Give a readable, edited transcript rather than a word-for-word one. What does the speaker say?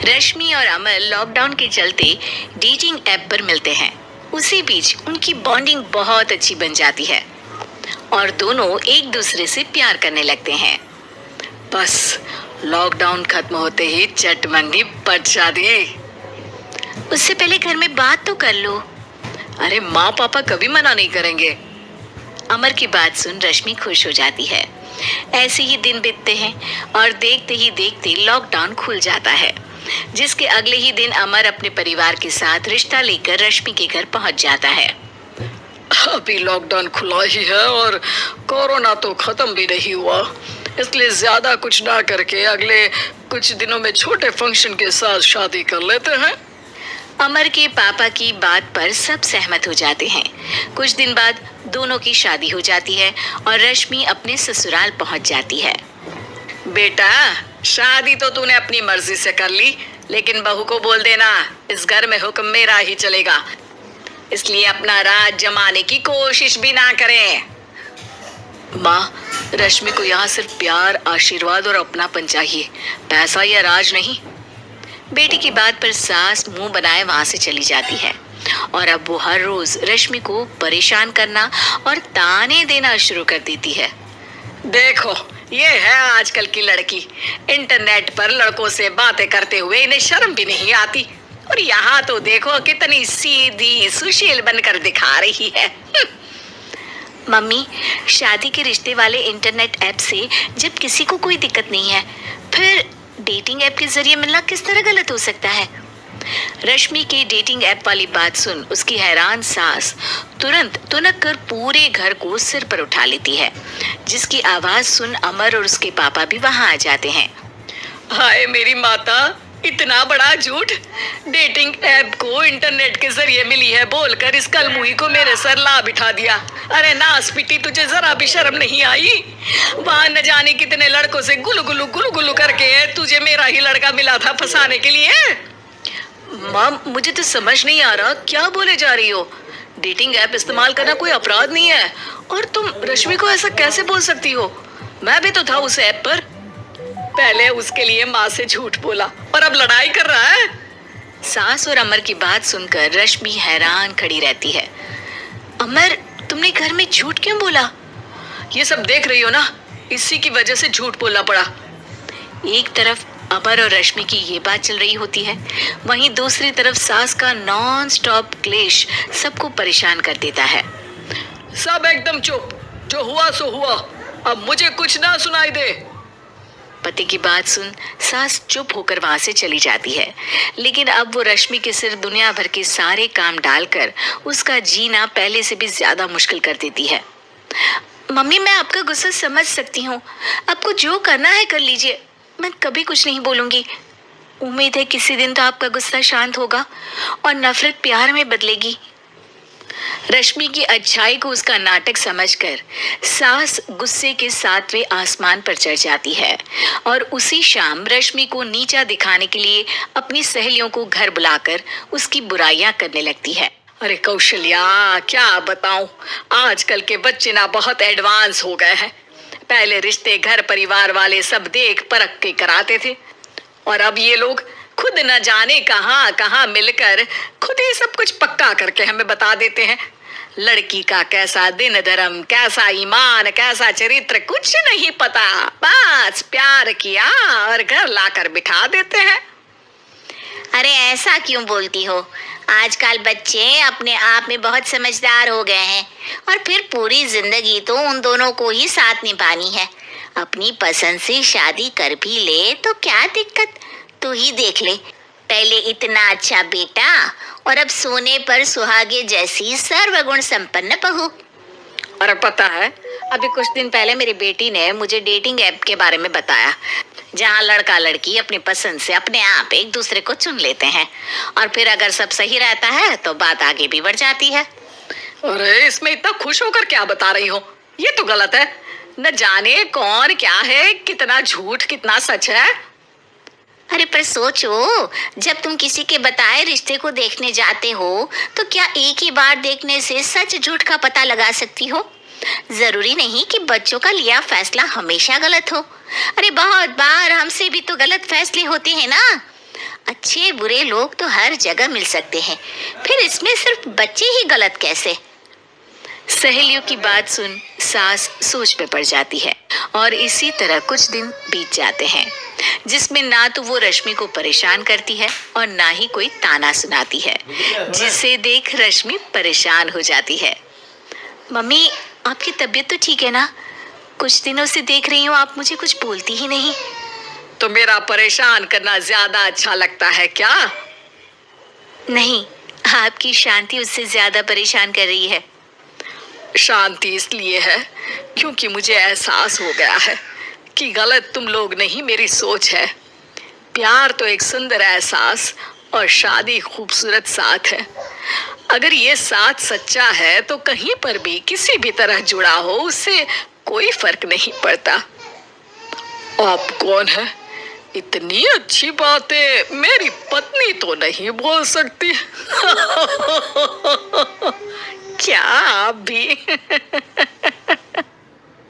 रश्मि और अमर लॉकडाउन के चलते डेटिंग ऐप पर मिलते हैं। उसी बीच उनकी बॉन्डिंग बहुत अच्छी बन जाती है और दोनों एक दूसरे से प्यार करने लगते हैं। बस लॉकडाउन खत्म होते ही चटमंगी पट जाती। उससे पहले घर में बात तो कर लो। अरे माँ पापा कभी मना नहीं करेंगे। अमर की बात सुन रश्मि खुश हो जाती है। ऐसे ही दिन बीतते हैं और देखते ही देखते लॉकडाउन खुल जाता है, जिसके अगले ही दिन अमर अपने परिवार के साथ रिश्ता लेकर रश्मि के घर पहुंच जाता है। अभी लॉकडाउन खुला ही है और कोरोना तो खत्म भी नहीं हुआ, इसलिए ज्यादा कुछ ना करके अगले कुछ दिनों में छोटे फंक्शन के साथ शादी कर लेते हैं। अमर के पापा की बात पर सब सहमत हो जाते हैं। कुछ दिन बाद दोनों की शादी हो जाती है और रश्मि अपने ससुराल पहुंच जाती है। बेटा, शादी तो तूने अपनी मर्जी से कर ली, लेकिन बहू को बोल देना इस घर में हुक्म मेरा ही चलेगा, इसलिए अपना राज जमाने की कोशिश भी ना करें। माँ, रश्मि को यहाँ सिर्फ प्यार, आशीर्वाद और अपनापन चाहिए, पैसा या राज नहीं। बेटी की बात पर सास मुंह बनाए वहां से चली जाती है और अब वो हर रोज रश्मि को परेशान करना और ताने देना शुरू कर देती है। देखो, ये है आजकल की लड़की, इंटरनेट पर लड़कों से बातें करते हुए इन्हें शर्म भी नहीं आती, और यहाँ तो देखो कितनी सीधी सुशील बनकर दिखा रही है। मम्मी, शादी के रिश्ते वाले इंटरनेट ऐप से जब किसी को कोई दिक्कत नहीं है, फिर डेटिंग ऐप के जरिए मिलना किस तरह गलत हो सकता है? रश्मि के डेटिंग ऐप वाली बात सुन उसकी हैरान सास तुरंत तुनक कर पूरे घर को सिर पर उठा लेती है, जिसकी आवाज सुन अमर और उसके पापा भी वहां आ जाते हैं। हाय मेरी माता, इतना बड़ा झूठ! डेटिंग ऐप को इंटरनेट के जरिए मिली है बोलकर इस कलमुही को मेरे सर ला बिठा दिया। अरे नास पिटी, तुझे जरा भी शर्म नहीं आई? वहां न जाने कितने लड़कों से गुलु गुलु करके तुझे मेरा ही लड़का मिला था फंसाने के लिए। माँ, मुझे तो समझ नहीं आ रहा क्या बोले जा रही हो। डेटिंग ऐप इस्तेमाल करना कोई अपराध नहीं है, और तुम रश्मि को ऐसा कैसे बोल सकती हो? मैं भी तो था उस ऐप पर। पहले उसके लिए माँ से झूठ बोला और अब लड़ाई कर रहा है। सास और अमर की बात सुनकर रश्मि हैरान खड़ी रहती है। अमर, तुमने घर में झूठ क्यों बोला? ये सब देख रही हो ना, इसी की वजह से झूठ बोलना पड़ा। एक तरफ अमर और रश्मि की ये बात चल रही होती है, वहीं दूसरी तरफ सास का नॉन स्टॉप क्लेश सबको परेशान कर देता है। सब एकदम चुप, जो हुआ सो हुआ, अब मुझे कुछ ना सुनाई दे। पति की बात सुन सास चुप होकर वहां से चली जाती है, लेकिन अब वो रश्मि के सिर दुनिया भर के सारे काम डालकर उसका जीना पहले से भी ज्यादा मुश्किल कर देती है। मम्मी, मैं आपका गुस्सा समझ सकती हूँ, आपको जो करना है कर लीजिए, मैं कभी कुछ नहीं बोलूंगी। उम्मीद है किसी दिन तो आपका गुस्सा शांत होगा और नफरत प्यार में बदलेगी। रश्मि की अच्छाई को उसका नाटक समझकर सास गुस्से के 7वें आसमान पर चढ़ जाती है और उसी शाम रश्मि को नीचा दिखाने के लिए अपनी सहेलियों को घर बुलाकर उसकी बुराइयां करने लगती है। अरे कौशल्या, क्या बताऊं, आजकल के बच्चे ना बहुत एडवांस हो गए हैं। पहले रिश्ते घर परिवार वाले सब देख परख के कराते थे, और अब ये लोग खुद न जाने कहां कहां मिलकर खुद ही सब कुछ पक्का करके हमें बता देते हैं। लड़की का कैसा दिन धर्म, कैसा ईमान, कैसा चरित्र कुछ नहीं पता, बस प्यार किया और घर लाकर बिठा देते हैं। अरे ऐसा क्यों बोलती हो? आजकल बच्चे अपने आप में बहुत समझदार हो गए हैं, और फिर पूरी जिंदगी तो उन दोनों को ही साथ निभानी है। अपनी पसंद से शादी कर भी ले तो क्या दिक्कत? तू ही देख ले, पहले इतना अच्छा बेटा और अब सोने पर सुहागे जैसी सर्वगुण संपन्न बहू। और पता है, अभी कुछ दिन पहले मेरी बेटी ने मुझे डेटिंग ऐप के बारे में बताया, जहाँ लड़का लड़की अपनी पसंद से अपने आप एक दूसरे को चुन लेते हैं, और फिर अगर सब सही रहता है तो बात आगे भी बढ़ जाती है। अरे इसमें इतना खुश होकर क्या बता रही हो? ये तो गलत है। न जाने कौन क्या है, कितना झूठ कितना सच है। अरे पर सोचो, जब तुम किसी के बताए रिश्ते को देखने जाते हो तो क्या एक ही बार देखने से सच झूठ का पता लगा सकती हो? जरूरी नहीं कि बच्चों का लिया फैसला हमेशा गलत हो। अरे बहुत बार हमसे भी तो गलत फैसले होते हैं ना। अच्छे बुरे लोग तो हर जगह मिल सकते हैं, फिर इसमें सिर्फ बच्चे ही गलत कैसे? सहेलियों की बात सुन सास सोच में पड़ जाती है और इसी तरह कुछ दिन बीत जाते हैं जिसमें ना तो वो रश्मि को परेशान करती है और ना ही कोई ताना सुनाती है, जिसे देख रश्मि परेशान हो जाती है। मम्मी, आपकी तबीयत तो ठीक है ना? कुछ दिनों से देख रही हूँ आप मुझे कुछ बोलती ही नहीं। तो मेरा परेशान करना ज्यादा अच्छा लगता है क्या? नहीं, आपकी शांति उससे ज्यादा परेशान कर रही है। शांति इसलिए है क्योंकि मुझे एहसास हो गया है कि गलत तुम लोग नहीं, मेरी सोच है। प्यार तो एक सुंदर एहसास और शादी खूबसूरत साथ है। अगर ये साथ सच्चा है तो कहीं पर भी किसी भी तरह जुड़ा हो उससे कोई फर्क नहीं पड़ता। आप कौन है? इतनी अच्छी बातें मेरी पत्नी तो नहीं बोल सकती। क्या आप भी?